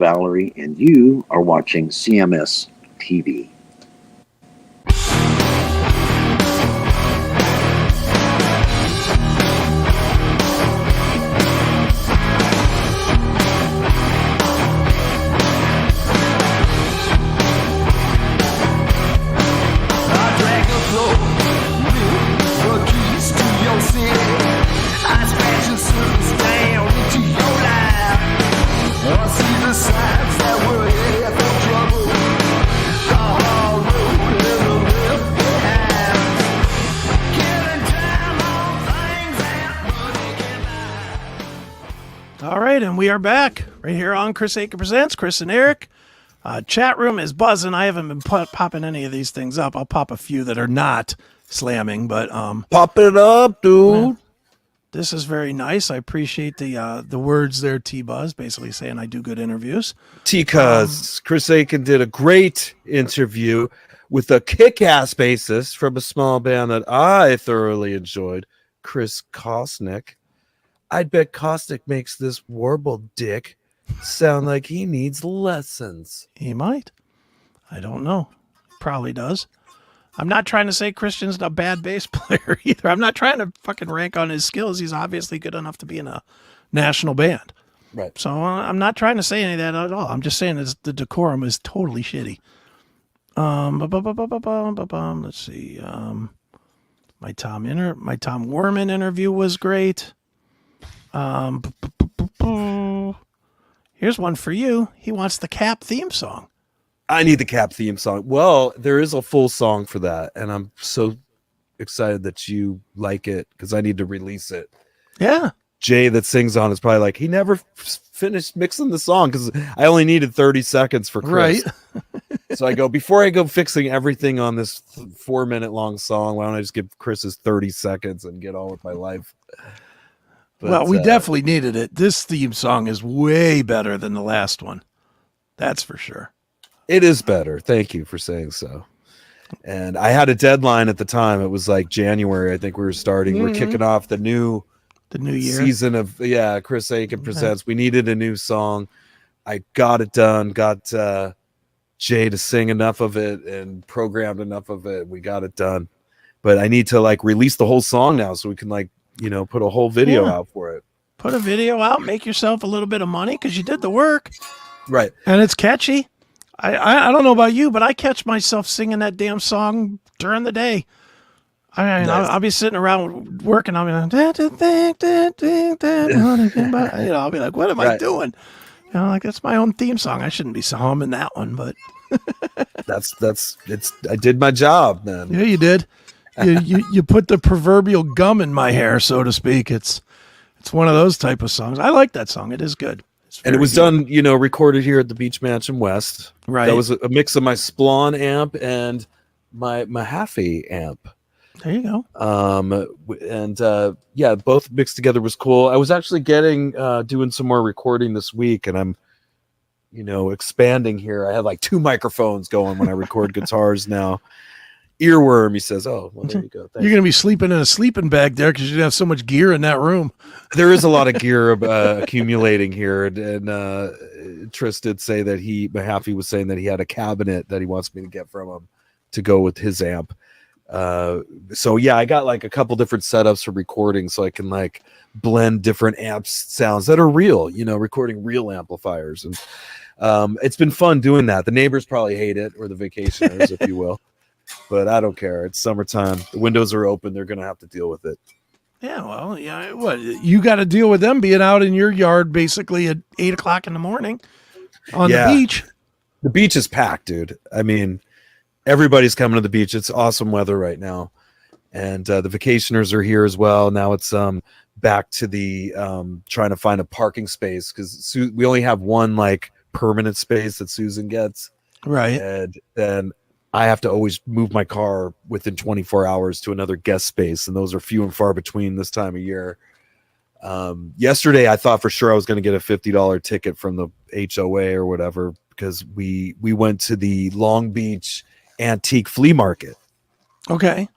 Valerie, and you are watching CMS TV. And we are back right here on CHRIS Akin Presents. Chris and Erik. Chat room is buzzing. I haven't been popping any of these things up. I'll pop a few that are not slamming, but pop it up, dude. This is very nice. I appreciate the words there, T-Buzz, basically saying I do good interviews. T-Cuz, Chris Akin did a great interview with a kick-ass bassist from a small band that I thoroughly enjoyed, Chris Kosnick. I'd bet Kosnick makes this warble dick sound like he needs lessons. He might. I don't know. Probably does. I'm not trying to say Christian's a bad bass player either. I'm not trying to fucking rank on his skills. He's obviously good enough to be in a national band. Right. So I'm not trying to say any of that at all. I'm just saying the decorum is totally shitty. Let's see. My Tom Werman interview was great. Here's one for you. He wants the Cap theme song. I need the Cap theme song. Well, there is a full song for that, and I'm so excited that you like it because I need to release it. Yeah. Jay that sings on is probably like, he never finished mixing the song because I only needed 30 seconds for Chris. Right. So I go, before I go fixing everything on this 4-minute long song, why don't I just give Chris's 30 seconds and get on with my life? But, well, we definitely needed it. This theme song is way better than the last one. That's for sure. It is better. Thank you for saying so. And I had a deadline at the time. It was like January. I think we were starting. Mm-hmm. We're kicking off the new year season of CHRIS Akin Presents. We needed a new song. I got it done. Got Jay to sing enough of it and programmed enough of it. We got it done. But I need to like release the whole song now so we can like, put a whole video out for it. Put a video out, make yourself a little bit of money because you did the work. Right. And it's catchy. I don't know about you, but I catch myself singing that damn song during the day. Nice. I'll be sitting around working. I'll be like, I'll be like, what am I doing? Like that's my own theme song. I shouldn't be humming that one, but I did my job, man. Yeah, you did. You put the proverbial gum in my hair, so to speak. It's one of those type of songs. I like that song. It is good. And it was done, recorded here at the Beach Mansion West. Right. That was a mix of my Splon amp and my Mahaffey amp. There you go. Both mixed together was cool. I was actually doing some more recording this week, and I'm, expanding here. I have like 2 microphones going when I record guitars now. Earworm, he says. Oh, well, there you go. You're going to be sleeping in a sleeping bag there because you have so much gear in that room. There is a lot of gear accumulating here. And Tris did say that Mahaffey was saying that he had a cabinet that he wants me to get from him to go with his amp. I got like a couple different setups for recording so I can like blend different amps sounds that are real, recording real amplifiers. And it's been fun doing that. The neighbors probably hate it, or the vacationers, if you will. But I don't care. It's summertime. The windows are open. They're going to have to deal with it. Yeah, well, yeah. What you got to deal with them being out in your yard basically at 8:00 in the morning on the beach. The beach is packed, dude. I mean, everybody's coming to the beach. It's awesome weather right now, and the vacationers are here as well. Now it's back to the trying to find a parking space because we only have one like permanent space that Susan gets, right? And then I have to always move my car within 24 hours to another guest space, and those are few and far between this time of year. Yesterday, I thought for sure I was going to get a $50 ticket from the HOA or whatever because we went to the Long Beach antique flea market. Okay.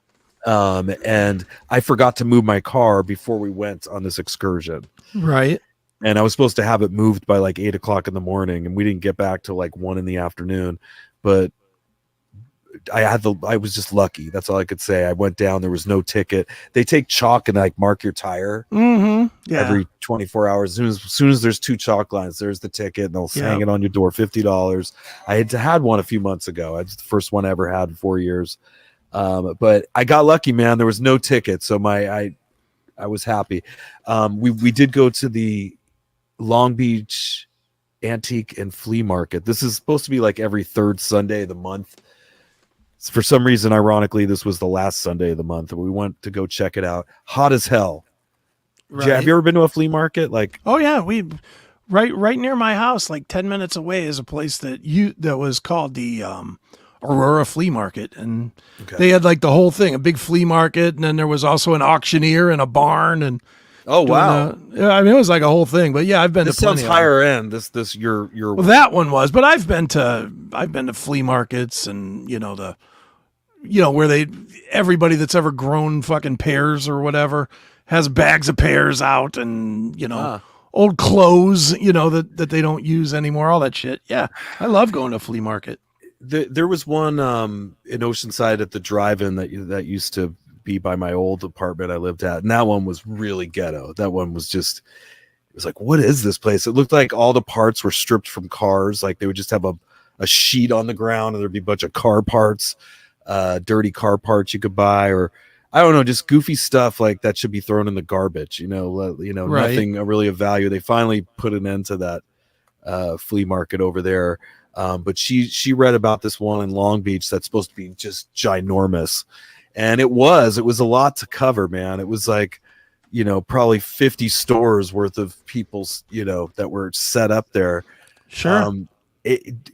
And I forgot to move my car before we went on this excursion. Right. and I was supposed to have it moved by like 8 o'clock in the morning, and we didn't get back till like 1 in the afternoon. But I was just lucky. That's all I could say. I went down. There was no ticket. They take chalk and like mark your tire every 24 hours. As soon as there's 2 chalk lines, there's the ticket, and they'll hang it on your door. $50. I had one a few months ago. It's the first one I ever had in 4 years. But I got lucky, man. There was no ticket, so I was happy. We did go to the Long Beach Antique and Flea Market. This is supposed to be like every 3rd Sunday of the month. For some reason, ironically, this was the last Sunday of the month, and we went to go check it out. Hot as hell. Right. Have you ever been to a flea market? Like, oh yeah, we right near my house, like 10 minutes away, is a place that was called the Aurora Flea Market, and they had like the whole thing, a big flea market, and then there was also an auctioneer and a barn, and oh wow, I mean, it was like a whole thing. But yeah, I've been this to plenty sounds higher end. This your well, that one was, but I've been to flea markets, and where everybody that's ever grown fucking pears or whatever has bags of pears out, and old clothes that they don't use anymore, all that shit. Yeah, I love going to a flea market. There was one in Oceanside at the drive-in that used to be by my old apartment I lived at, and that one was really ghetto. That one was just, it was like, what is this place? It looked like all the parts were stripped from cars. Like they would just have a sheet on the ground, and there'd be a bunch of car parts, dirty car parts you could buy, or I don't know, just goofy stuff like that should be thrown in the garbage. Right. Nothing really of value. They finally put an end to that flea market over there. But she read about this one in Long Beach that's supposed to be just ginormous. And it was a lot to cover, man. It was like, probably 50 stores worth of people's, that were set up there. Sure.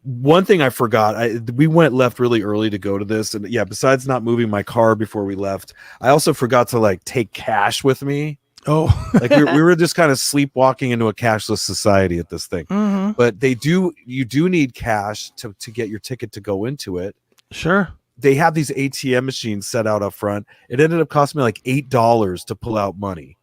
One thing I forgot, we left really early to go to this. And yeah, besides not moving my car before we left, I also forgot to like take cash with me. Oh, like we were just kind of sleepwalking into a cashless society at this thing. Mm-hmm. But you do need cash to get your ticket to go into it. Sure. They have these ATM machines set out up front. It ended up costing me like $8 to pull out money.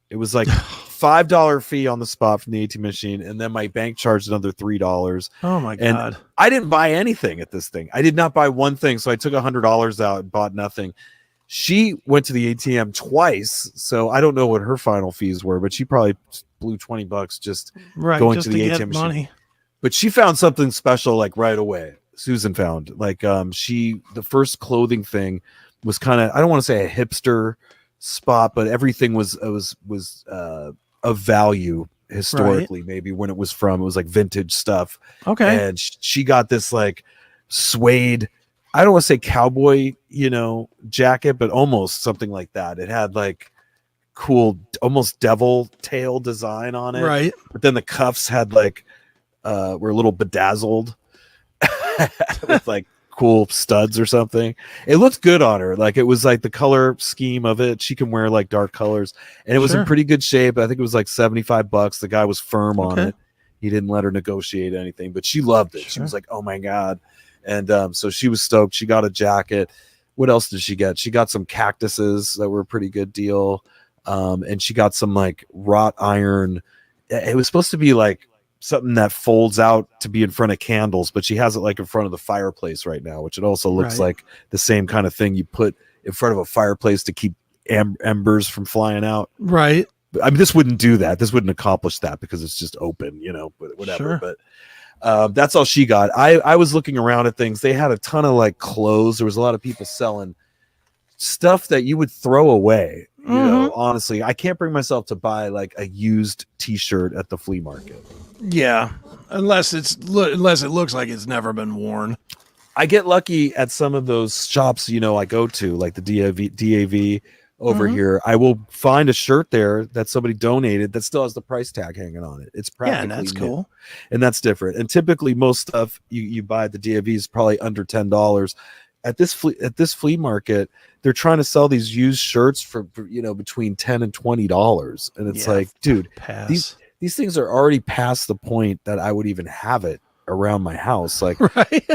It was like $5 fee on the spot from the ATM machine, and then my bank charged another $3. Oh my God. And I didn't buy anything at this thing. I did not buy one thing. So I took $100 out and bought nothing. She went to the ATM twice, so I don't know what her final fees were, but she probably blew $20 just going just to the ATM machine. Money. But she found something special like right away. Susan found like the first clothing thing was kind of, I don't want to say a hipster spot, but everything was of value historically. Right. Maybe when it was like vintage stuff. Okay. And she got this like suede, I don't want to say cowboy, jacket, but almost something like that. It had like cool, almost devil tail design on it. Right. But then the cuffs had like, were a little bedazzled with like cool studs or something. It looked good on her. Like it was like the color scheme of it. She can wear like dark colors, and it was in pretty good shape. I think it was like $75. The guy was firm on it. He didn't let her negotiate anything, but she loved it. Sure. She was like, oh my God. And so she was stoked. She got a jacket. What else did she get? She got some cactuses that were a pretty good deal. And she got some like wrought iron. It was supposed to be like something that folds out to be in front of candles, but she has it like in front of the fireplace right now, which it also looks like the same kind of thing you put in front of a fireplace to keep embers from flying out. Right. I mean, this wouldn't do that. This wouldn't accomplish that because it's just open, but whatever. Sure. But that's all she got. I was looking around at things. They had a ton of like clothes. There was a lot of people selling stuff that you would throw away. Honestly, I can't bring myself to buy like a used t-shirt at the flea market. Yeah. Unless it looks like it's never been worn. I get lucky at some of those shops, I go to, like the DAV over here. I will find a shirt there that somebody donated that still has the price tag hanging on it. It's practically and that's new. cool. And that's different. And typically most stuff you buy at the DAV is probably under $10. At this flea market, they're trying to sell these used shirts for between $10 and $20. And it's like, dude, these things are already past the point that I would even have it around my house. Like, right.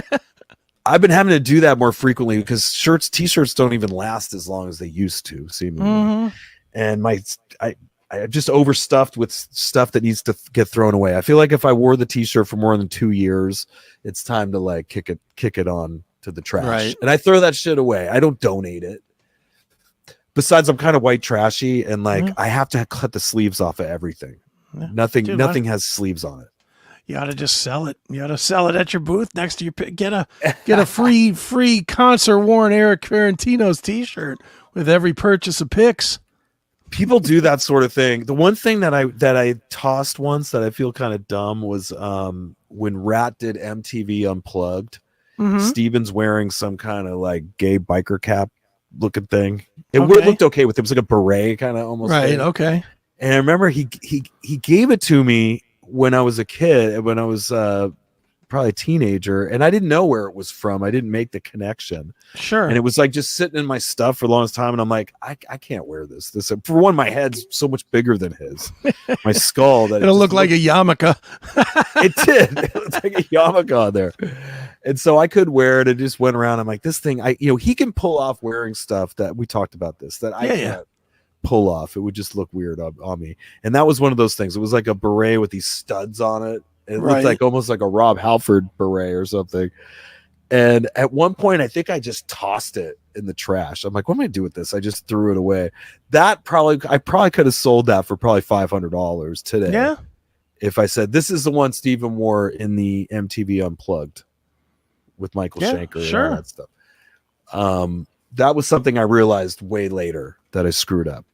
I've been having to do that more frequently because t-shirts don't even last as long as they used to, seemingly. And I I'm just overstuffed with stuff that needs to get thrown away. I feel like if I wore the t-shirt for more than 2 years, it's time to like kick it on to the trash. Right. And I throw that shit away. I don't donate it. Besides, I'm kind of white trashy, and like I have to cut the sleeves off of everything. Yeah. Nothing has sleeves on it. You ought to just sell it. You ought to sell it at your booth next to your get a free concert worn Eric Ferentino's t-shirt with every purchase of picks. People do that sort of thing. The one thing that I tossed once that I feel kind of dumb was when Rat did MTV Unplugged. Steven's wearing some kind of like gay biker cap looking thing. It looked okay with him. It was like a beret kind of almost. Right. Thing. Okay. And I remember he gave it to me when I was a kid, when I was probably a teenager, and I didn't know where it was from. I didn't make the connection. Sure. And it was like just sitting in my stuff for the longest time, and I'm like, I can't wear this. For one, my head's so much bigger than his. My skull that it'll look like a yarmulke. It did. It looked like a yarmulke on there. And so I could wear it. It just went around. I'm like, this thing, he can pull off wearing stuff that we talked about this that I can't pull off. It would just look weird on me. And that was one of those things. It was like a beret with these studs on it. It looked like almost like a Rob Halford beret or something. And at one point, I think I just tossed it in the trash. I'm like, what am I gonna do with this? I just threw it away. I probably could have sold that for probably $500 today. Yeah. If I said, this is the one Steven wore in the MTV Unplugged with Michael Schenker and all that stuff. That was something I realized way later that I screwed up.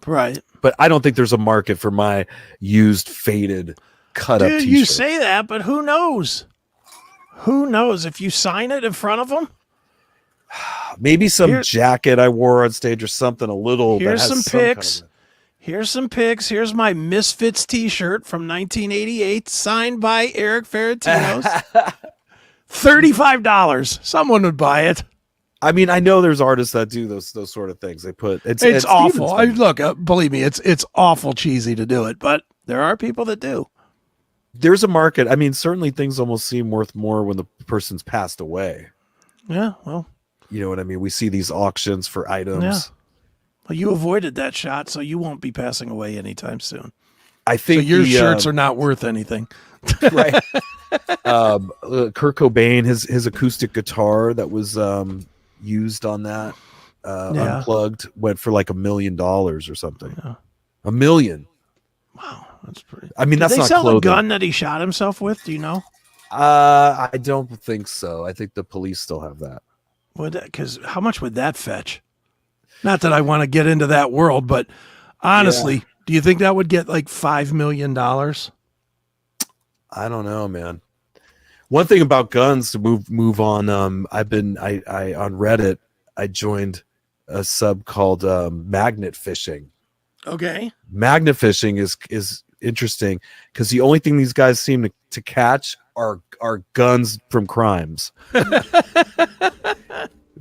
Right. But I don't think there's a market for my used, faded, cut up t-shirt. You say that, but who knows? Who knows if you sign it in front of them? Maybe some jacket I wore on stage or something a little. Here's that has some pics. Here's some pics. Here's my Misfits t-shirt from 1988 signed by Eric Ferentino's. $35. Someone would buy it. I mean, I know there's artists that do those sort of things. They put it's awful. Look, believe me, it's awful cheesy to do it, but there are people that do. There's a market. I mean, certainly things almost seem worth more when the person's passed away. Yeah, well, you know what I mean? We see these auctions for items. Yeah. Well, you avoided that shot, so you won't be passing away anytime soon. I think so your shirts are not worth anything. Right. Kurt Cobain, his acoustic guitar that was used on that Unplugged went for like $1 million or something. Yeah. $1 million. Wow, that's pretty. I mean, that's Did they not sell clothing. a gun that he shot himself with? Do you know? I don't think so. I think the police still have that. Because how much would that fetch? Not that I want to get into that world, but honestly, do you think that would get like $5 million? I don't know, man. One thing about guns to move on. I on Reddit, I joined a sub called magnet fishing. Okay. Magnet fishing is interesting because the only thing these guys seem to catch are guns from crimes.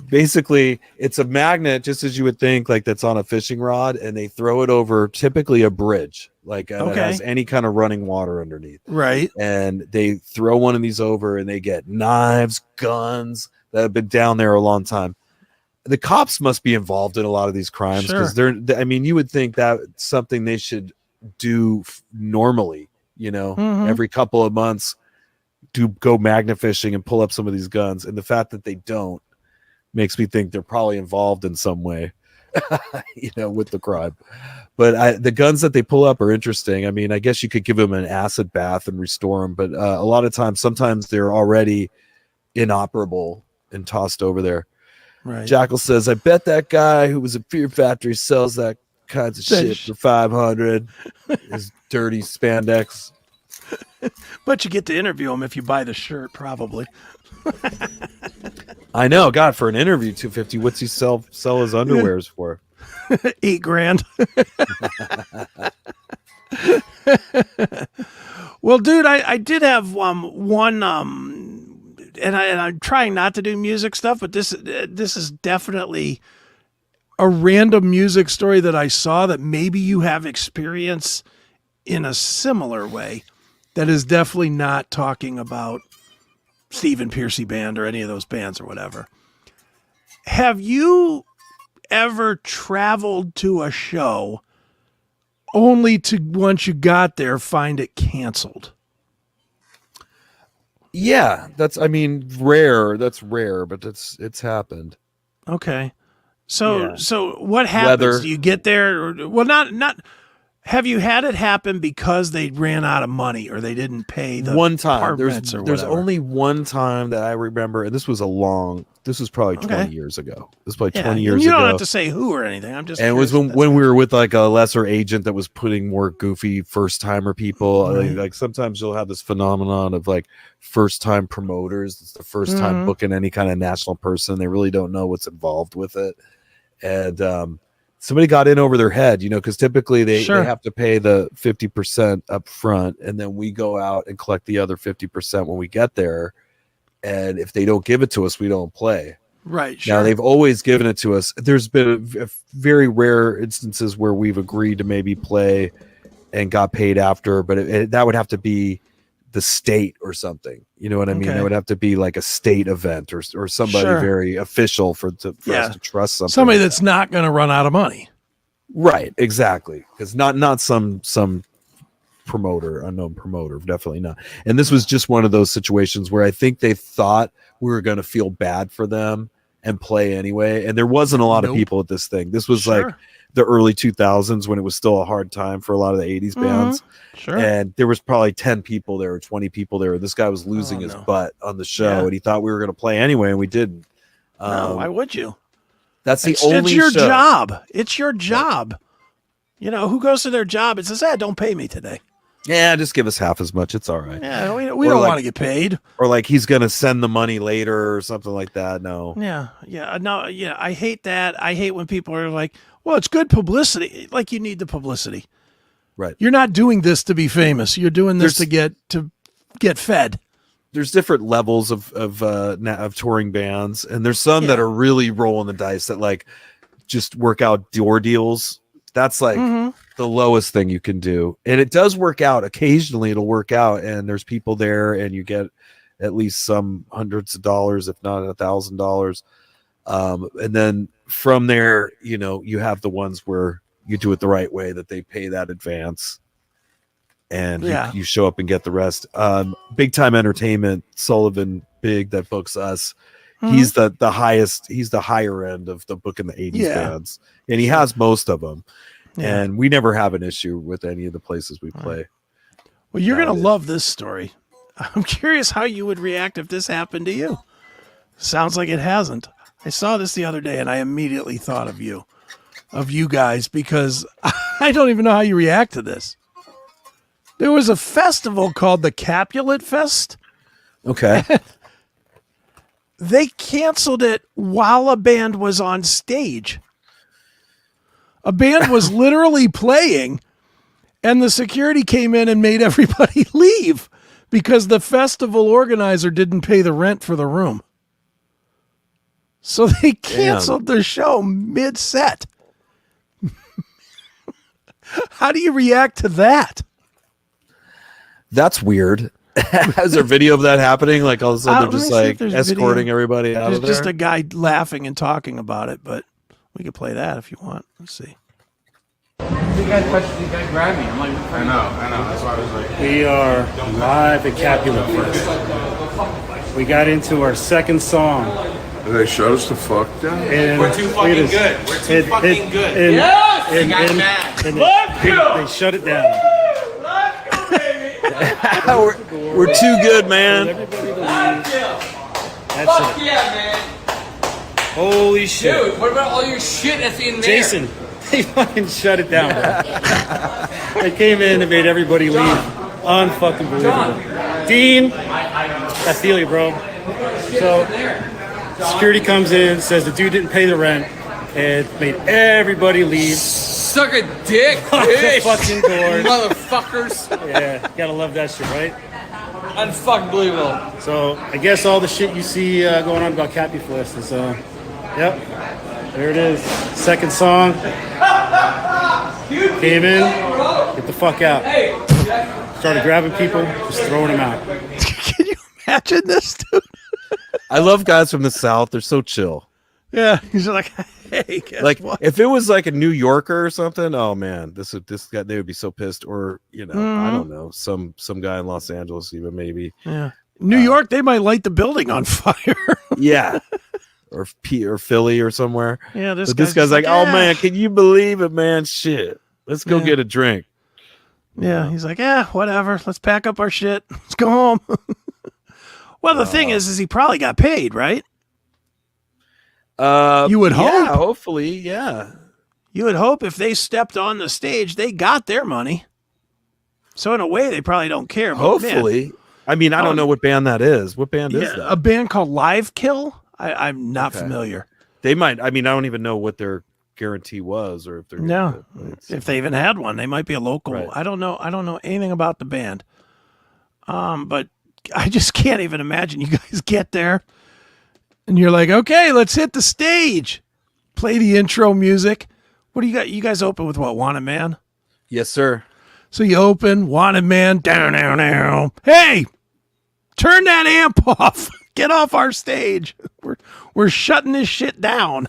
Basically, it's a magnet, just as you would think, like that's on a fishing rod, and they throw it over typically a bridge, like that has any kind of running water underneath. Right. And they throw one of these over, and they get knives, guns that have been down there a long time. The cops must be involved in a lot of these crimes because I mean, you would think that something they should do normally, every couple of months, go magnet fishing and pull up some of these guns. And the fact that they don't makes me think they're probably involved in some way, with the crime. But the guns that they pull up are interesting. I mean, I guess you could give them an acid bath and restore them, but a lot of times, sometimes they're already inoperable and tossed over there. Right. Jackal says, I bet that guy who was at Fear Factory sells that kinds of shit for $500. His dirty spandex. But you get to interview him if you buy the shirt, probably. I know. God, for an interview, $250. What's he sell his underwears for? $8,000. Well, dude, I did have one. And I'm trying not to do music stuff, but this is definitely a random music story that I saw that maybe you have experience in a similar way. That is definitely not talking about Stephen Piercy Band or any of those bands or whatever. Have you ever traveled to a show only to, once you got there, find it canceled. Yeah, that's rare. That's rare, but it's happened. Okay. So Yeah. so what happens? Weather. Do you get there? Or, well, not. Have you had it happen because they ran out of money or they didn't pay the One time. permits or There's whatever? only one time that I remember, and this was probably 20 years ago. This was probably 20 years and you ago. don't have to say who or anything. I'm just. And it was curious if when that's- we were with like a lesser agent that was putting more goofy first timer people. Right. Like sometimes you'll have this phenomenon of like first time promoters. It's the first time booking any kind of national person. They really don't know what's involved with it. And somebody got in over their head, because typically they have to pay the 50% up front, and then we go out and collect the other 50% when we get there. And if they don't give it to us, we don't play. Right. Sure. Now they've always given it to us. There's been a very rare instances where we've agreed to maybe play and got paid after, but that would have to be the state or something. You know what I mean? Okay. It would have to be like a state event or somebody very official for us to trust something. Somebody that's not going to run out of money. Right. Exactly. Because not some unknown promoter, definitely not. And this was just one of those situations where I think they thought we were going to feel bad for them and play anyway. And there wasn't a lot of people at this thing. This was like the early 2000s when it was still a hard time for a lot of the 80s bands. Sure. And there was probably 10 people there or 20 people there. This guy was losing his butt on the show, and he thought we were going to play anyway, and we didn't. No, why would you? That's the It's only your show. job. It's your job. Who goes to their job and says, don't pay me today. Yeah, just give us half as much. It's all right. Yeah, we don't want to get paid. Or like he's going to send the money later or something like that. No. Yeah. No, yeah, I hate that. I hate when people are like, well, it's good publicity. Like you need the publicity. Right. You're not doing this to be famous. You're doing this to get fed. There's different levels of touring bands, and there's some that are really rolling the dice that like just work out door deals. That's like the lowest thing you can do. And it does work out. Occasionally it'll work out and there's people there and you get at least some hundreds of dollars, if not $1,000. And then from there, you have the ones where you do it the right way, that they pay that advance and you show up and get the rest. Big Time Entertainment, Sullivan Big that books us. He's the highest. He's the higher end of the book in the 80s bands, and he has most of them. Yeah. And we never have an issue with any of the places we play. Well, you're going to love this story. I'm curious how you would react if this happened to you. Sounds like it hasn't. I saw this the other day, and I immediately thought of you guys, because I don't even know how you react to this. There was a festival called the Capulet Fest. Okay. They canceled it while a band was on stage. A band was literally playing, and the security came in and made everybody leave because the festival organizer didn't pay the rent for the room. So they canceled the show mid-set. How do you react to that? That's weird. Is there video of that happening? Like all of a sudden they're just like escorting video. everybody out There's of there? just a guy laughing and talking about it, but we could play that if you want. Let's see. You guys grabbed me. I'm like, I know. That's why I was like, We are live at Capulet Fest. We got into our second song. They shut us the fuck down. And we're too fucking good. We're too fucking good. Yes! They got mad. They shut it down. we're too good, man. That's Fuck it. yeah, man. Holy shit. Dude, what about all your shit that's in there? Jason, they fucking shut it down, bro. They came in and made everybody leave. Unfucking believable. Dean, I feel you, bro. So, security comes in, says the dude didn't pay the rent, and made everybody leave. Suck a dick, The bitch. fucking door. Motherfuckers. Yeah, gotta love that shit, right? Unfucking believable. So, I guess all the shit you see going on about Capulet Fest is, yep, there it is. Second song. Came in, get the fuck out. Started grabbing people, just throwing them out. Can you imagine this, dude? I love guys from the South. They're so chill. Yeah, he's like, Hey, guess Like what? if it was like a New Yorker or something, oh man, this guy, they would be so pissed. Or I don't know, some guy in Los Angeles even maybe. Yeah. New York, they might light the building on fire. Yeah. Or Philly or somewhere. Yeah, this guy's like, oh man, can you believe it, man? Shit. Let's go get a drink. Yeah, he's like, whatever. Let's pack up our shit. Let's go home. Well, the thing is he probably got paid, right? You would hope. Hopefully, yeah. You would hope if they stepped on the stage, they got their money. So in a way, they probably don't care. But Hopefully. Man, I mean, I don't know what band that is. What band is that? A band called Live Kill? I'm not familiar. They might. I mean, I don't even know what their guarantee was, or if they're if they even had one. They might be a local. Right. I don't know anything about the band. But I just can't even imagine you guys get there and you're like, okay, let's hit the stage. Play the intro music. What do you got? You guys open with what? Wanted Man? Yes, sir. So you open Wanted Man, down. Hey, turn that amp off. Get off our stage. We're shutting this shit down.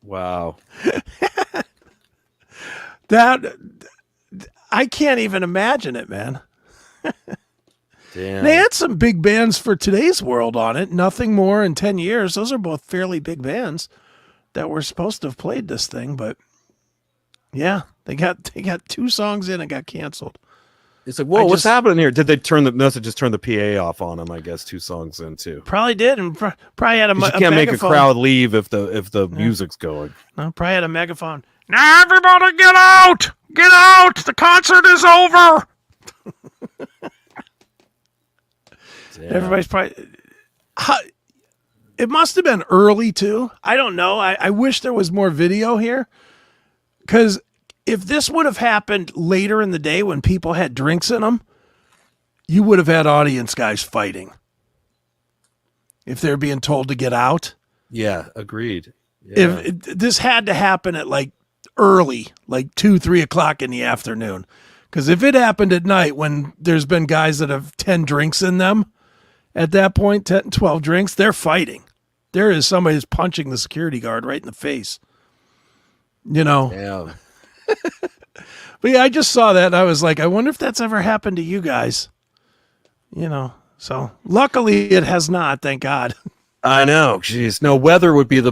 Wow. That I can't even imagine it, man. Damn. They had some big bands for today's world on it. Nothing More in 10 Years. Those are both fairly big bands that were supposed to have played this thing, but yeah, they got 2 songs in and got canceled. It's like, whoa, what's happening here? Did they turn the PA off on them? I guess 2 songs in too. Probably did, and probably had a. You can't make a crowd leave if the music's going. No, probably had a megaphone. Now everybody get out! Get out! The concert is over. Everybody's probably. It must have been early too. I don't know. I wish there was more video here, because if this would have happened later in the day when people had drinks in them, you would have had audience guys fighting. If they're being told to get out. Yeah, agreed. Yeah. This had to happen at like early, like 2-3 o'clock in the afternoon. Because if it happened at night when there's been guys that have 10 drinks in them, at that point, 10, 12 drinks, they're fighting. There is somebody who's punching the security guard right in the face. Damn. But yeah, I just saw that and I was like, I wonder if that's ever happened to you guys. So luckily it has not, thank God. I know. Jeez. No, weather would be the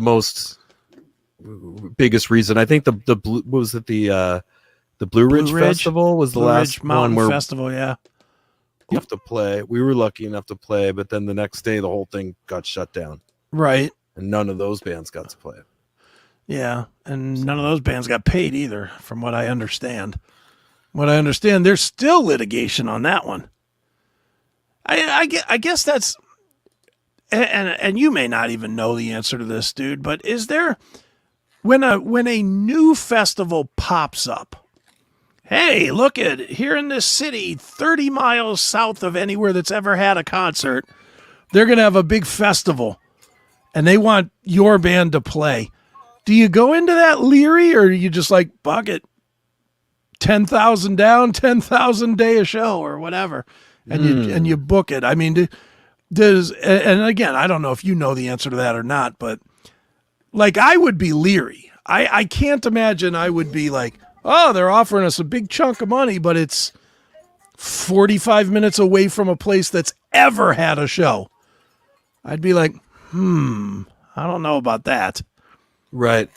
biggest reason. I think the Blue, what was it, the Blue Ridge Festival was the last Mountain one where Festival, yeah. we have to play. We were lucky enough to play, but then the next day the whole thing got shut down. Right. And none of those bands got to play. Yeah, and none of those bands got paid either, from what I understand. There's still litigation on that one. I guess that's, and you may not even know the answer to this, dude, but is there, when a new festival pops up, hey, look at here in this city, 30 miles south of anywhere that's ever had a concert, they're going to have a big festival, and they want your band to play. Do you go into that leery, or are you just like, fuck it, 10,000 down, 10,000 day a show or whatever, and you book it? I mean, and again, I don't know if you know the answer to that or not, but like I would be leery. I can't imagine I would be like, oh, they're offering us a big chunk of money, but it's 45 minutes away from a place that's ever had a show. I'd be like, I don't know about that. Right.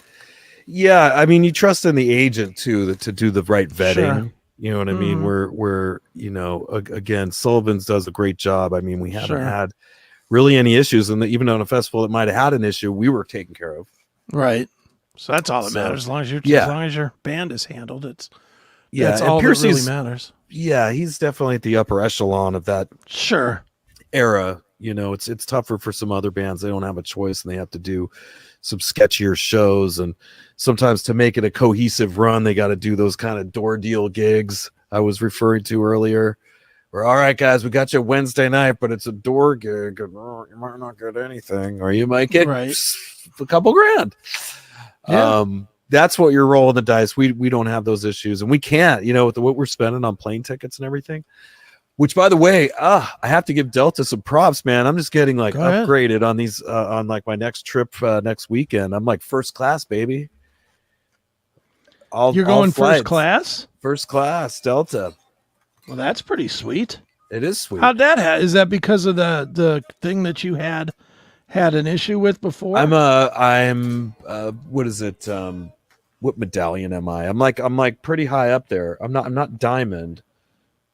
Yeah, I mean, you trust in the agent too to do the right vetting. Sure. You know what I mean? We're again, Sullivan's does a great job. I mean, we haven't had really any issues, and even on a festival that might have had an issue, we were taken care of. Right. So that's all that matters. As long as your band is handled, that's all that really matters. Yeah, he's definitely at the upper echelon of that era. It's tougher for some other bands. They don't have a choice, and they have to do some sketchier shows, and sometimes to make it a cohesive run, they got to do those kind of door deal gigs I was referring to earlier. Where, all right, guys, we got you Wednesday night, but it's a door gig, and you might not get anything, or you might get a couple grand. Yeah. That's what you're rolling the dice. We don't have those issues, and we can't. With what we're spending on plane tickets and everything, Which, by the way, I have to give Delta some props, man. I'm just getting like Go ahead. upgraded on these on like my next trip next weekend. I'm like first class, baby. You're going first class? First class, Delta. Well, that's pretty sweet. It is sweet. How'd that is that because of the thing that you had an issue with before? I'm what is it? What medallion am I? I'm like pretty high up there. I'm not diamond,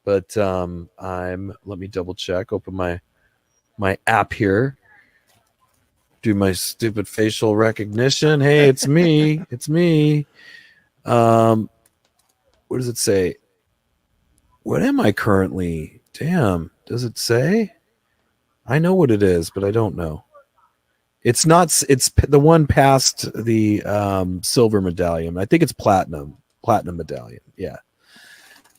but let me double check. Open my app here. Do my stupid facial recognition. Hey, it's me. It's me. What does it say? What am I currently? Damn, does it say? I know what it is, but I don't know. It's not. It's the one past the silver medallion. I think it's platinum medallion. Yeah,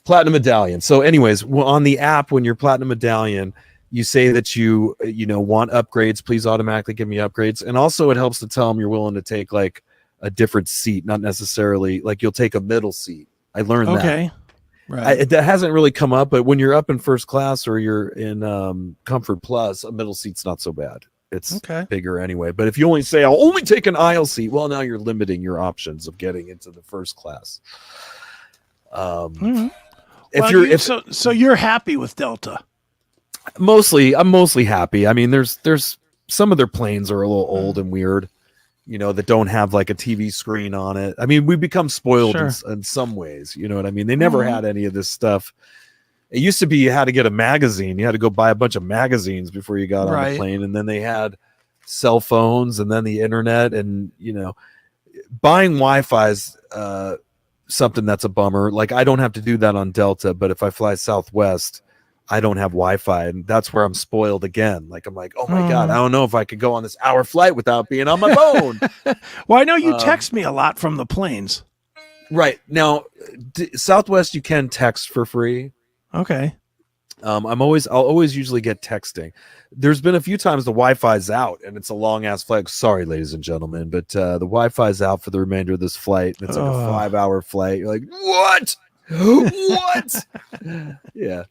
platinum medallion. So, anyways, on the app, when you're platinum medallion, you say that you want upgrades. Please automatically give me upgrades, and also it helps to tell them you're willing to take like a different seat, not necessarily like you'll take a middle seat. I learned that. Okay. Right. That hasn't really come up, but when you're up in first class or you're in Comfort Plus, a middle seat's not so bad. It's bigger anyway. But if you only say, I'll only take an aisle seat, well, now you're limiting your options of getting into the first class. So you're happy with Delta? I'm mostly happy. I mean, there's some of their planes are a little old and weird, that don't have like a TV screen on it. I mean, we become spoiled in some ways. You know what I mean? They never had any of this stuff. It used to be you had to get a magazine. You had to go buy a bunch of magazines before you got on the plane. And then they had cell phones and then the internet. And, buying Wi-Fi is something that's a bummer. Like, I don't have to do that on Delta. But if I fly Southwest, I don't have Wi-Fi. And that's where I'm spoiled again. Like, I'm like, oh, my God, I don't know if I could go on this hour flight without being on my phone. Well, I know you text me a lot from the planes. Right. Now, Southwest, you can text for free. Okay. I'll always usually get texting. There's been a few times the Wi-Fi's out and it's a long ass flight. Sorry, ladies and gentlemen, but the Wi-Fi's out for the remainder of this flight. And it's like a 5-hour flight. You're like, what? What? Yeah.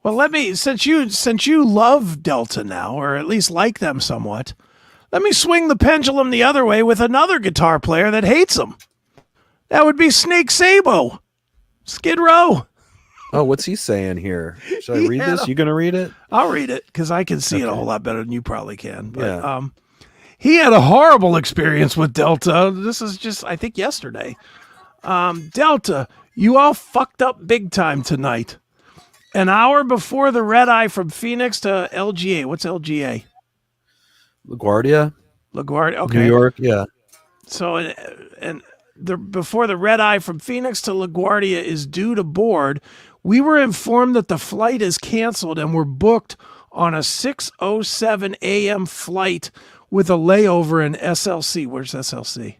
Well, since you love Delta now, or at least like them somewhat, let me swing the pendulum the other way with another guitar player that hates them. That would be Snake Sabo. Skid Row. Oh, what's he saying here? Should I read this? You gonna read it? I'll read it because I can see it a whole lot better than you probably can. But he had a horrible experience with Delta. This is just, I think, yesterday. Delta, you all fucked up big time tonight. An hour before the red eye from Phoenix to LGA. What's LGA? LaGuardia. Okay. New York. Yeah. So, before the red eye from Phoenix to LaGuardia is due to board, we were informed that the flight is canceled and we're booked on a 6:07 a.m. flight with a layover in SLC. Where's SLC?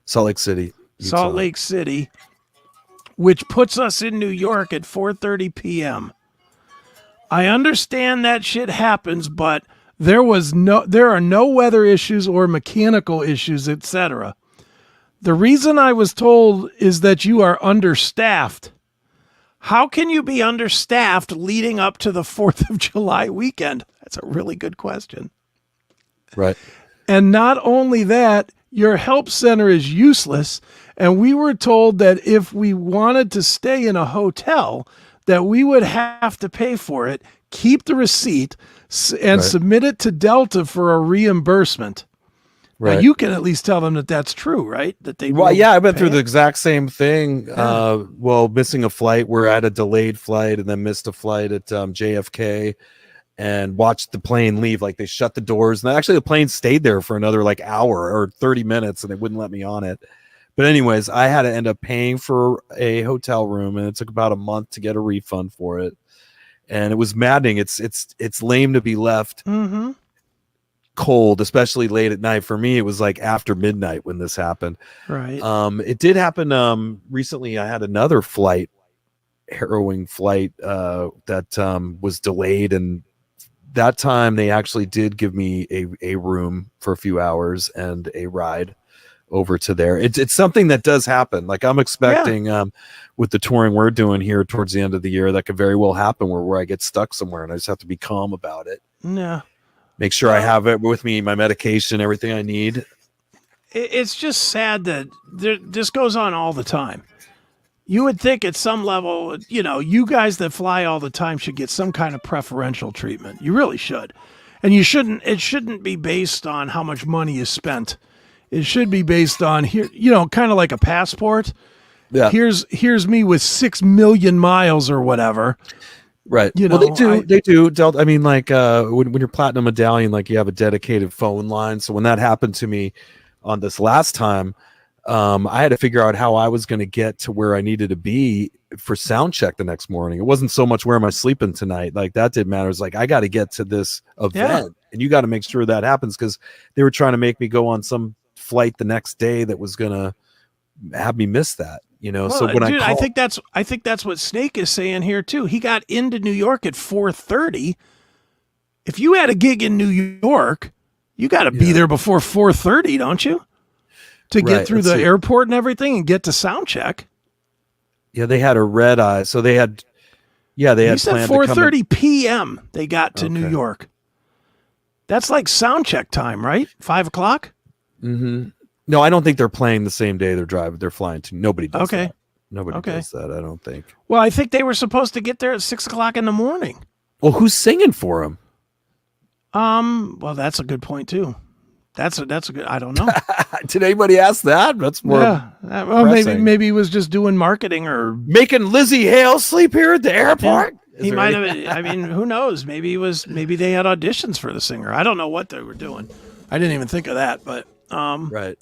Salt Lake City. Utah. Salt Lake City, which puts us in New York at 4:30 p.m. I understand that shit happens, but there are no weather issues or mechanical issues, etc. The reason I was told is that you are understaffed. How can you be understaffed leading up to the 4th of July weekend? That's a really good question. Right. And not only that, your help center is useless. And we were told that if we wanted to stay in a hotel, that we would have to pay for it, keep the receipt, and submit it to Delta for a reimbursement. Right. Now, you can at least tell them that that's true, right? That they I went through the exact same thing. Yeah. Missing a flight. We're at a delayed flight and then missed a flight at JFK and watched the plane leave. Like, they shut the doors. And actually, the plane stayed there for another like hour or 30 minutes and they wouldn't let me on it. But anyways, I had to end up paying for a hotel room and it took about a month to get a refund for it. And it was maddening. It's lame to be left cold, especially late at night. For me, it was like after midnight when this happened. Right. It did happen recently. I had another harrowing flight that was delayed, and that time they actually did give me a room for a few hours and a ride over to there. It's something that does happen. Like I'm expecting with the touring we're doing here towards the end of the year, that could very well happen where I get stuck somewhere and I just have to be calm about it. Yeah. Make sure I have it with me, my medication, everything I need. It's just sad that this goes on all the time. You would think at some level, you know, you guys that fly all the time should get some kind of preferential treatment. You really should. And it shouldn't be based on how much money is spent. It should be based on here, you know, kind of like a passport. Yeah. Here's me with 6 million miles or whatever. Right. You know, they do. Delta, I mean, like when you're platinum medallion, like you have a dedicated phone line. So when that happened to me on this last time, I had to figure out how I was going to get to where I needed to be for sound check the next morning. It wasn't so much where am I sleeping tonight? Like that didn't matter. It's like, I got to get to this event and you got to make sure that happens, because they were trying to make me go on some flight the next day that was going to have me miss that, you know? Well, so when dude, I think that's what Snake is saying here too. He got into New York at 4:30. If you had a gig in New York, you got to be there before 4:30, don't you? To get through the airport and everything and get to sound check. Yeah, they had a red eye. So they had You said planned 4:30 p.m. they got to New York. That's like sound check time, right? 5 o'clock? Mm-hmm. No, I don't think they're playing the same day they're flying to. Nobody does that. Nobody does that, I don't think. Well, I think they were supposed to get there at 6 o'clock in the morning. Well, who's singing for them? Well, that's a good point too. That's a good. I don't know. Did anybody ask that? That's more. Well, maybe he was just doing marketing or making Lizzie Hale sleep here at the airport. Yeah, he might have. I mean, who knows? Maybe they had auditions for the singer. I don't know what they were doing. I didn't even think of that. But right.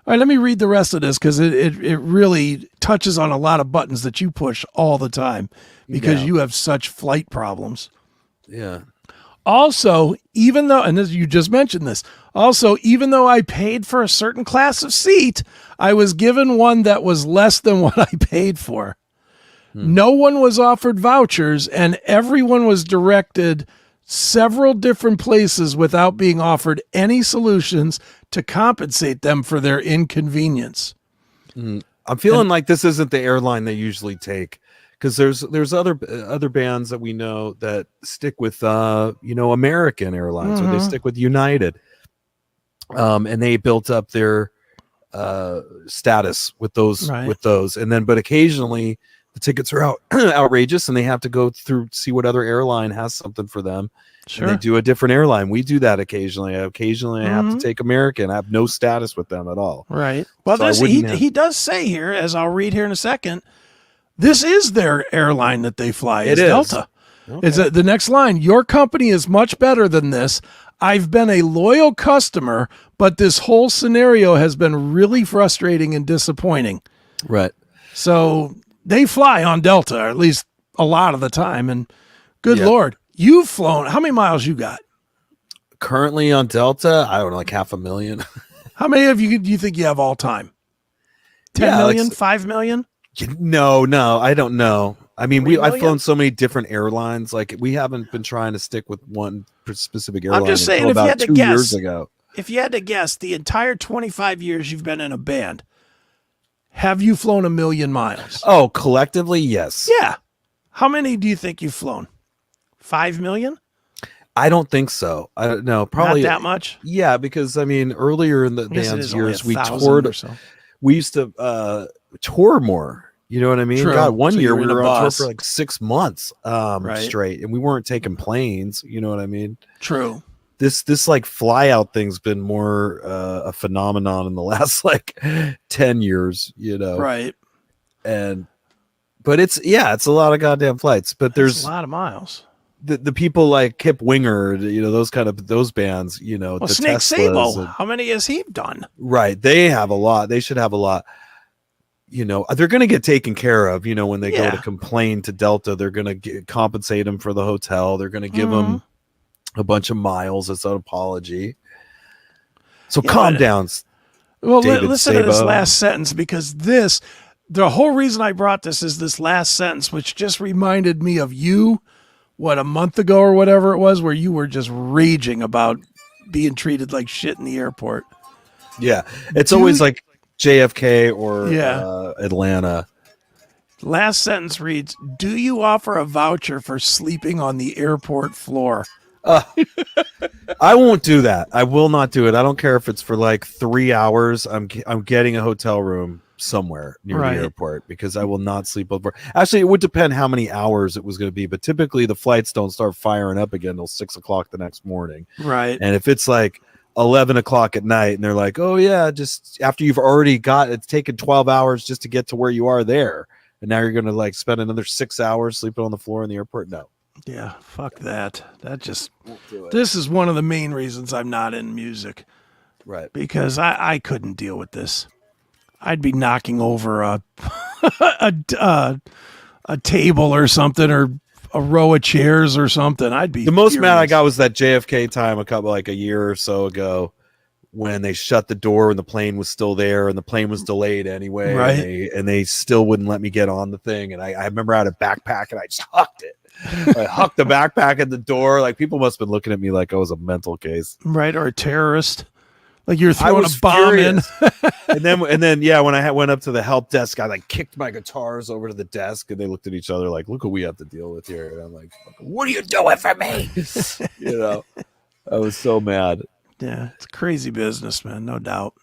All right, let me read the rest of this because it really touches on a lot of buttons that you push all the time because you have such flight problems. Yeah. Also, even though, and you just mentioned this, also, even though I paid for a certain class of seat, I was given one that was less than what I paid for. No one was offered vouchers, and everyone was directed several different places without being offered any solutions to compensate them for their inconvenience. I'm feeling like this isn't the airline they usually take. Because there's other bands that we know that stick with American Airlines or they stick with United, and they built up their status with those and then but occasionally the tickets are outrageous and they have to go through see what other airline has something for them. Sure. And they do a different airline. We do that occasionally. I have to take American. I have no status with them at all. Right. Well, so he does say here, as I'll read here in a second. This is their airline that they fly. It's Delta. Okay. It's the next line. Your company is much better than this. I've been a loyal customer, but this whole scenario has been really frustrating and disappointing. Right. So they fly on Delta, or at least a lot of the time. And good Lord, you've flown. How many miles you got? Currently on Delta, I don't know, like 500,000. How many of you do you think you have all time? 10 million? 5 million? No, I don't know. I mean, I've flown so many different airlines. Like we haven't been trying to stick with one specific airline. I'm just saying, if you had to guess, years ago. If you had to guess, the entire 25 years you've been in a band, have you flown 1 million miles? Oh, collectively, yes. Yeah. How many do you think you've flown? 5 million? I don't think so. I don't know. Probably not that much. Yeah, because I mean, earlier in the band's years, we toured. Or so. We used to tour more. You know what I mean? True. God, one year we were on tour bus for like 6 months straight, and we weren't taking planes. You know what I mean? True. This like fly out thing's been more a phenomenon in the last like 10 years. You know, right? But it's a lot of goddamn flights. But there's a lot of miles. The people like Kip Winger, you know, those bands, you know, well, the Snake Teslas Sabo. How many has he done? Right, they have a lot. They should have a lot. You know, they're going to get taken care of. You know, when they go to complain to Delta, they're going to compensate them for the hotel. They're going to give them a bunch of miles as an apology. So calm down. Well, David listen Sabo. to this last sentence, because the whole reason I brought this is this last sentence, which just reminded me of you, a month ago or whatever it was, where you were just raging about being treated like shit in the airport. Yeah, it's always like, JFK or Yeah. Atlanta. Last sentence reads, "Do you offer a voucher for sleeping on the airport floor?" I won't do that. I will not do it. I don't care if it's for like 3 hours. I'm getting a hotel room somewhere near Right. the airport because I will not sleep over. Actually, it would depend how many hours it was going to be, but typically the flights don't start firing up again until 6 o'clock the next morning. Right. And if it's like 11 o'clock at night and they're like, oh yeah, just after you've already it's taken 12 hours just to get to where you are there, and now you're going to like spend another 6 hours sleeping on the floor in the airport. No. Yeah, fuck that. That just, Won't do it. this is one of the main reasons I'm not in music, Right. because I couldn't deal with this. I'd be knocking over a a table or something, or a row of chairs or something. I'd be The most mad I furious. got was that JFK time a year or so ago when they shut the door and the plane was still there and the plane was delayed anyway. Right. And they still wouldn't let me get on the thing. And I remember I had a backpack and I just hucked it. I hucked the backpack at the door. Like people must have been looking at me like I was a mental case. Right, or a terrorist. Like you're I throwing a was bomb furious. in. and then yeah, when I went up to the help desk, I like kicked my guitars over to the desk and they looked at each other like, look what we have to deal with here. And I'm like, what are you doing for me? You know, I was so mad. Yeah, it's crazy business, man, no doubt.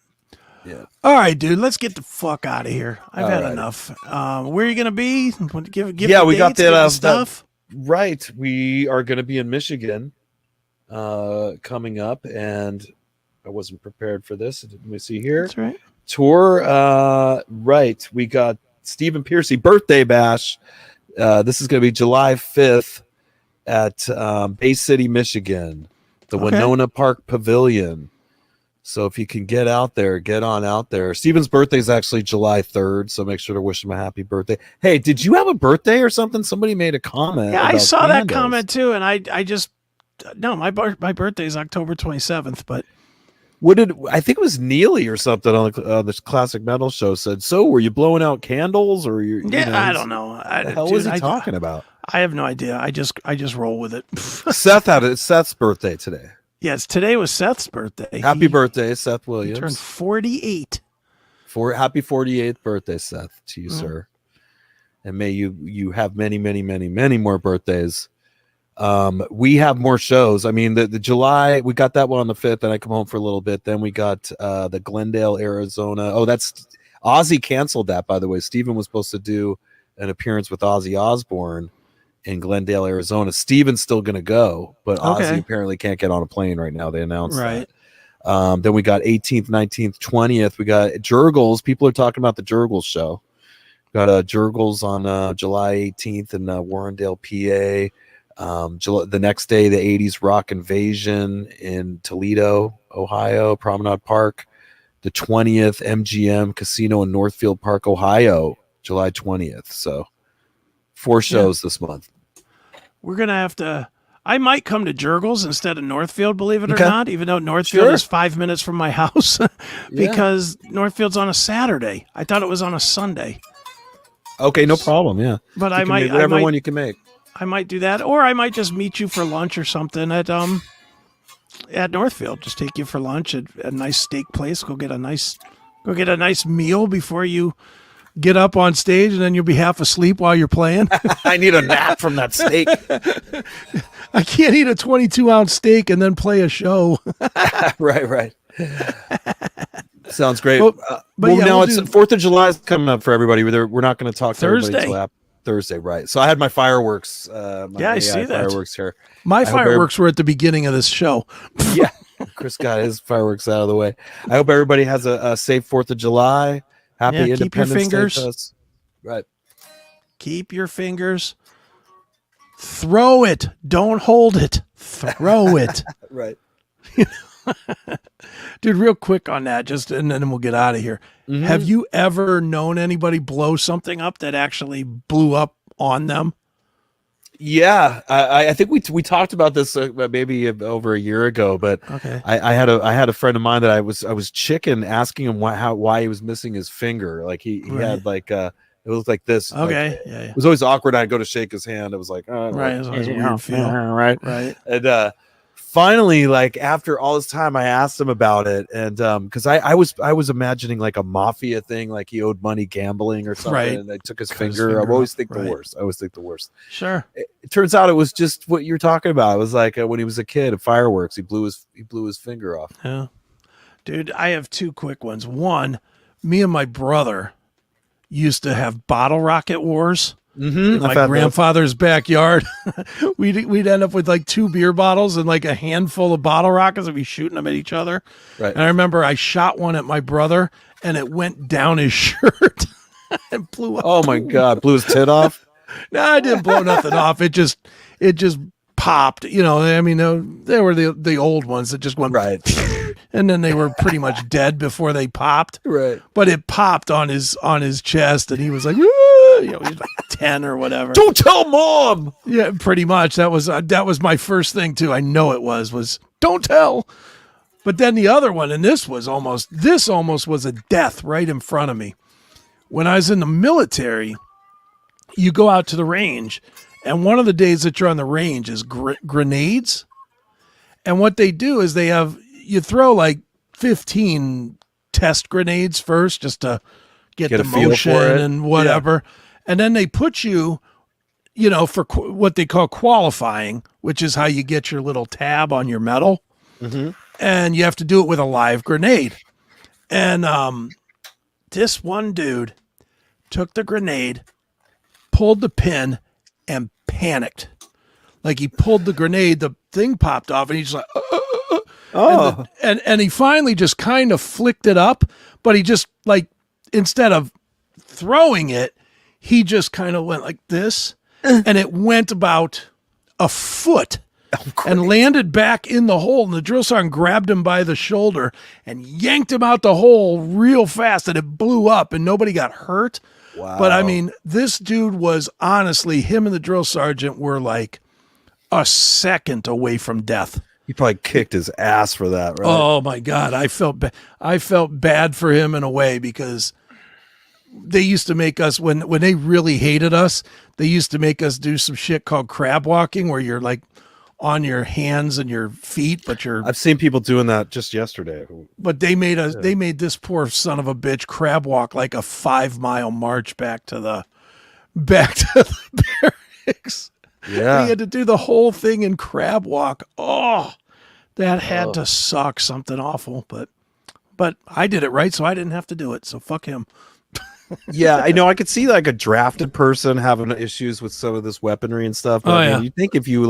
Yeah. All right, dude, let's get the fuck out of here. I've All had right. enough. Where are you gonna be? Give Yeah, the we got dates, give that, the stuff. Right. We are going to be in Michigan coming up, and I wasn't prepared for this. Let me see here. That's right. Tour. Right. We got Stephen Piercy birthday bash. This is going to be July 5th at Bay City, Michigan, the Okay. Winona Park Pavilion. So if you can get out there, get on out there. Steven's birthday is actually July 3rd, so make sure to wish him a happy birthday. Hey, did you have a birthday or something? Somebody made a comment. Yeah, I about saw that candles. comment too, and I just no, my birthday is October 27th, but I think it was Neely or something on this classic metal show said, so were you blowing out candles or you yeah, I don't know. What the hell was he talking about? I have no idea. I just roll with it. Seth's birthday today. Yes, today was Seth's birthday. Happy birthday, Seth He Williams. turned 48. Happy 48th birthday, Seth, to you, Mm. sir. And may you have many, many, many, many more birthdays. We have more shows. I mean, the July, we got that one on the 5th, and I come home for a little bit. Then we got the Glendale, Arizona. Oh, that's Ozzy canceled that, by the way. Steven was supposed to do an appearance with Ozzy Osbourne in Glendale, Arizona. Steven's still going to go, but Okay. Ozzy apparently can't get on a plane right now. They announced Right. that. Then we got 18th, 19th, 20th. We got Jurgles. People are talking about the Jurgles show. Got Jurgles on July 18th in Warrendale, PA. The next day, the 80s Rock Invasion in Toledo, Ohio, Promenade Park. The 20th, MGM Casino in Northfield Park, Ohio, July 20th. So 4 shows this month. We're gonna have to. I might come to Jurgles instead of Northfield, believe it or Okay. not. Even though Northfield Sure. is 5 minutes from my house, because Northfield's on a Saturday. I thought it was on a Sunday, Okay, no problem. Yeah, but You I can might. make whatever I might. one you can make. I might do that, or I might just meet you for lunch or something at Northfield. Just take you for lunch at a nice steak place. Go get a nice meal before you get up on stage, and then you'll be half asleep while you're playing. I need a nap from that steak. I can't eat a 22-ounce steak and then play a show. Right. Sounds great. But yeah, now we'll it's do- 4th of July is coming up for everybody. We're not going to talk to everybody Thursday. until Thursday, right? So I had my fireworks. My Yeah, I AI see that. fireworks here. My hope fireworks were at the beginning of this show. Yeah, Chris got his fireworks out of the way. I hope everybody has a safe 4th of July. Happy Yeah, keep your Independence Day fingers. to us. Right. Keep your fingers. Throw it. Don't hold it. Throw it. Right. Dude, real quick on that, just and then we'll get out of here. Mhm. Have you ever known anybody blow something up that actually blew up on them? Yeah, I think we talked about this maybe over a year ago, but Okay. I had a friend of mine that I was chicken asking him why he was missing his finger. Like he Right. had like it was like this. like, Okay. Yeah. it was always awkward. I'd go to shake his hand. It was like Right, it was always a weird feel. right. Right. And finally, like after all this time, I asked him about it, and because I was imagining like a mafia thing, like he owed money gambling or something, Right. and they took his Cut finger. I off. always think Right. the worst. I always think the worst. Sure. It turns out it was just what you're talking about. It was like when he was a kid at fireworks, he blew his finger off. Yeah. Dude, I have two quick ones. One, me and my brother used to have bottle rocket wars. In my grandfather's backyard. we'd end up with like 2 beer bottles and like a handful of bottle rockets and be shooting them at each other. Right. And I remember I shot one at my brother and it went down his shirt and blew up. Oh my God, blew his tit off. No, I didn't blow nothing off. It just popped. You know, I mean, they were the old ones that just went Right. and then they were pretty much dead before they popped. Right. But it popped on his chest, and he was like, "Woo!" You know, he was like 10 or whatever. Don't tell mom. Yeah, pretty much. That was my first thing too. I know it was don't tell. But then the other one, and this almost was a death right in front of me. When I was in the military, you go out to the range, and one of the days that you're on the range is grenades. And what they do is you throw like 15 test grenades first just to get the a feel motion for it. and whatever. Yeah. And then they put you, for what they call qualifying, which is how you get your little tab on your medal. Mm-hmm. And you have to do it with a live grenade. And this one dude took the grenade, pulled the pin, and panicked. Like he pulled the grenade, the thing popped off, and he's like, oh. And he finally just kind of flicked it up, but he just like, instead of throwing it, he just kind of went like this, and it went about a foot and landed back in the hole. And the drill sergeant grabbed him by the shoulder and yanked him out the hole real fast, and it blew up, and nobody got hurt. Wow. But I mean, this dude was honestly, him and the drill sergeant were like a second away from death. He probably kicked his ass for that, right? Oh my God. I felt bad for him in a way, because they used to make us, when they really hated us, they used to make us do some shit called crab walking, where you're like on your hands and your feet, but I've seen people doing that just yesterday. But they made they made this poor son of a bitch crab walk like a 5-mile march back to the barracks. Yeah. He had to do the whole thing in crab walk. Oh, that had to suck something awful, but I did it right, so I didn't have to do it. So fuck him. Yeah, I know. I could see like a drafted person having issues with some of this weaponry and stuff. But I mean, you think if you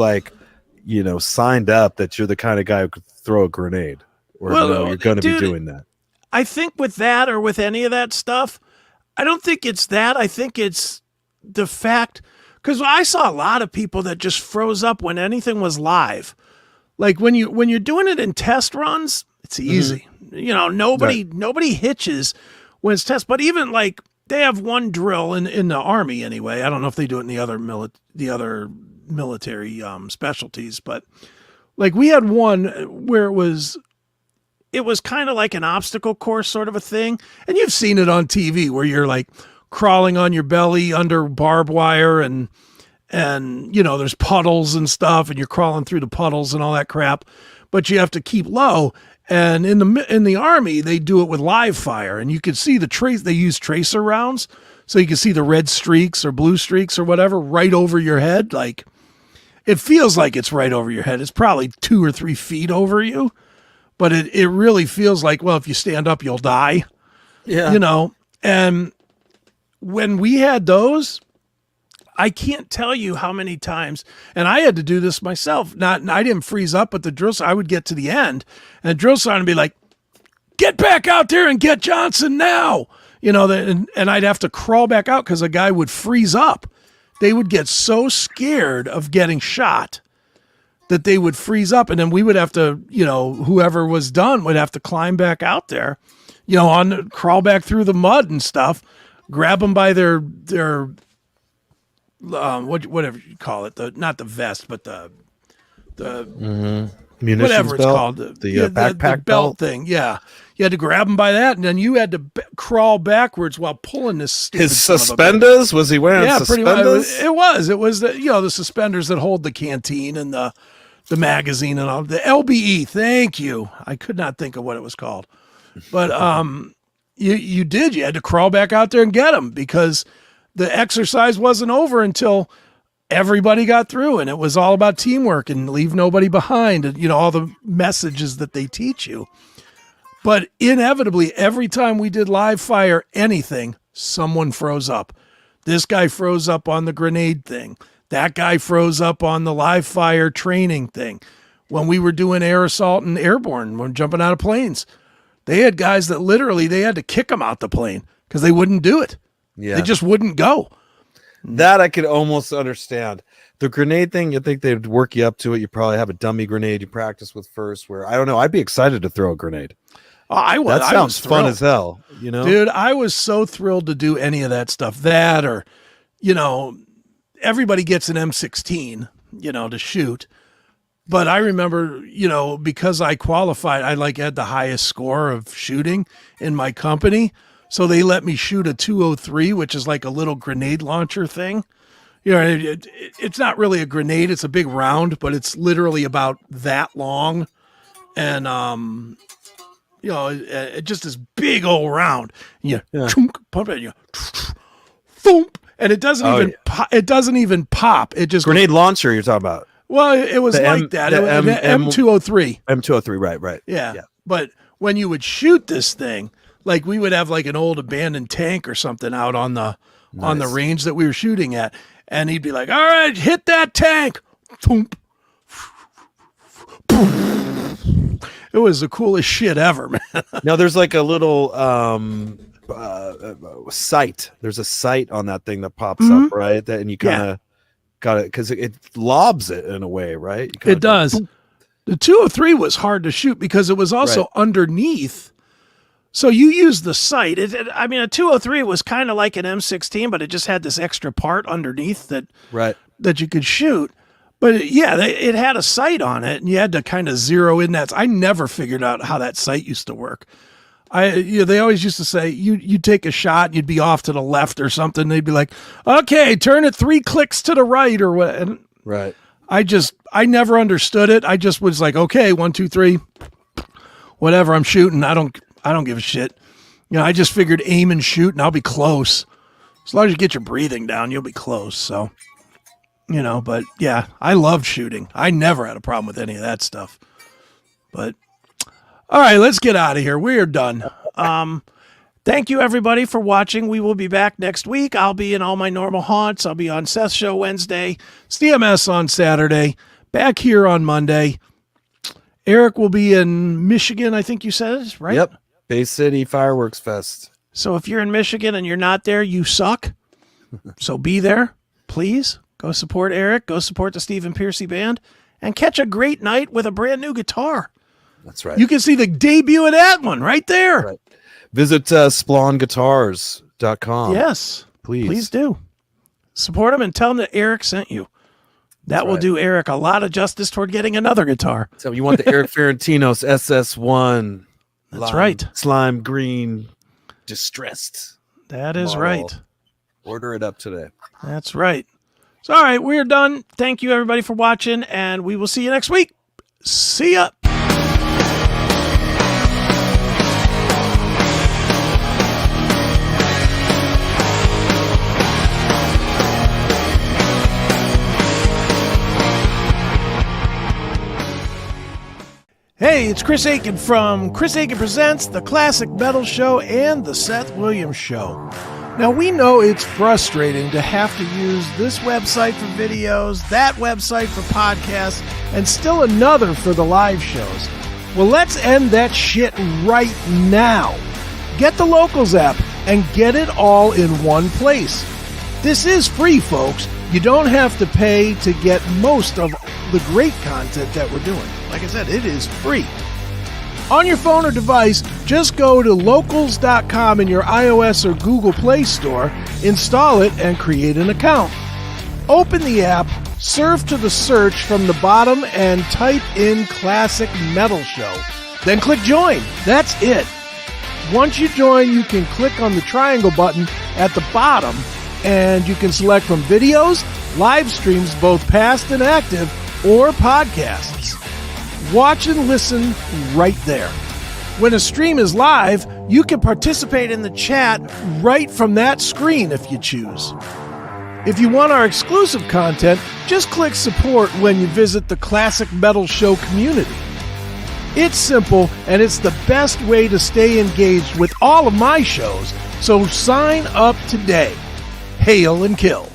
signed up that you're the kind of guy who could throw a grenade, or no, you're going to be doing that. I think with that, or with any of that stuff, I don't think it's that. I think it's the fact, because I saw a lot of people that just froze up when anything was live. Like when you're doing it in test runs, it's easy. Mm-hmm. Nobody hitches when it's test. But even like they have one drill in the Army anyway. I don't know if they do it in the other military specialties, but like we had one where it was kind of like an obstacle course sort of a thing. And you've seen it on TV where you're like crawling on your belly under barbed wire and there's puddles and stuff, and you're crawling through the puddles and all that crap, but you have to keep low. And in the Army, they do it with live fire, and you can see they use tracer rounds, so you can see the red streaks or blue streaks or whatever right over your head. Like it feels like it's right over your head. It's probably 2 or 3 feet over you, but it really feels like, well, if you stand up, you'll die. Yeah. And when we had those, I can't tell you how many times, and I had to do this myself. I didn't freeze up, but the drill sergeant, I would get to the end, and the drill sergeant would be like, "Get back out there and get Johnson now." And I'd have to crawl back out because a guy would freeze up. They would get so scared of getting shot that they would freeze up, and then we would have to, whoever was done would have to climb back out there, crawl back through the mud and stuff, grab them by their whatever you call it, not the vest, but the munitions whatever it's belt? called, the backpack belt thing. Yeah, you had to grab them by that, and then you had to crawl backwards while pulling this stupid His son of a suspenders? Was he wearing pretty suspenders? much. It was the suspenders that hold the canteen and the the magazine and all the LBE. Thank you. I could not think of what it was called, but you did. You had to crawl back out there and get them because the exercise wasn't over until everybody got through, and it was all about teamwork and leave nobody behind, and you know all the messages that they teach you. But inevitably, every time we did live fire anything, someone froze up. This guy froze up on the grenade thing. That guy froze up on the live fire training thing. When we were doing air assault and airborne, when jumping out of planes, they had guys that literally they had to kick them out the plane because they wouldn't do it. Yeah. They just wouldn't go. That I could almost understand. The grenade thing, you think they'd work you up to it. You probably have a dummy grenade you practice with first. Where I don't know, I'd be excited to throw a grenade. I was. That sounds fun as hell. You know, dude, I was so thrilled to do any of that stuff. That or, you know, everybody gets an M16, you know, to shoot. But I remember, you know, because I qualified, I like had the highest score of shooting in my company. So they let me shoot a 203, which is like a little grenade launcher thing. You know, it's not really a grenade. It's a big round, but it's literally about that long. And, you know, it just this big old round. Yeah. Chunk, pump it, you thump, and it doesn't it doesn't even pop. It just grenade launcher you're talking about. Well, it was like that. It was M203. M203, right. Yeah. But when you would shoot this thing, like we would have like an old abandoned tank or something out on the range that we were shooting at, and he'd be like, "All right, hit that tank." Thump. It was the coolest shit ever, man. Now there's like a little sight. There's a sight on that thing that pops up, right? That and you kind of got it because it lobs it in a way, right? It does. Boom. The 203 was hard to shoot because it was also underneath. So you use the sight. I mean, a 203 was kind of like an M16, but it just had this extra part underneath that you could shoot. But yeah, it had a sight on it, and you had to kind of zero in that. I never figured out how that sight used to work. They always used to say you'd take a shot, you'd be off to the left or something. They'd be like, "Okay, turn it 3 clicks to the right," or what. And right. I never understood it. I just was like, okay, 1, 2, 3, whatever. I'm shooting. I don't give a shit. You know, I just figured aim and shoot, and I'll be close. As long as you get your breathing down, you'll be close. So. You know, but yeah, I loved shooting. I never had a problem with any of that stuff. But all right, let's get out of here. We are done. Thank you everybody for watching. We will be back next week. I'll be in all my normal haunts. I'll be on Seth's show Wednesday, CMS on Saturday, back here on Monday. Erik will be in Michigan, I think you said, right? Yep. Bay City Fireworks Fest. So if you're in Michigan and you're not there, you suck. So be there, please. Go support Erik. Go support the Stephen Piercy Band. And catch a great night with a brand new guitar. That's right. You can see the debut of that one right there. Right. Visit splonguitars.com. Yes. Please do. Support him and tell him that Erik sent you. That will do Erik a lot of justice toward getting another guitar. So you want the Erik Ferentinos SS1. That's right. Slime green distressed. That is model. right. Order it up today. That's right. So, all right, we're done. Thank you, everybody, for watching, and we will see you next week. See ya. Hey, it's Chris Akin from Chris Akin Presents, the Classic Metal Show, and the Seth Williams Show. Now, we know it's frustrating to have to use this website for videos, that website for podcasts, and still another for the live shows. Well, let's end that shit right now. Get the Locals app and get it all in one place. This is free, folks. You don't have to pay to get most of the great content that we're doing. Like I said, it is free. On your phone or device, just go to locals.com in your iOS or Google Play Store, install it, and create an account. Open the app, surf to the search from the bottom, and type in Classic Metal Show. Then click Join. That's it. Once you join, you can click on the triangle button at the bottom, and you can select from videos, live streams, both past and active, or podcasts. Watch and listen right there. When a stream is live, you can participate in the chat right from that screen if you choose. If you want our exclusive content, just click support when you visit the Classic Metal Show community. It's simple, and it's the best way to stay engaged with all of my shows, so sign up today. Hail and kill.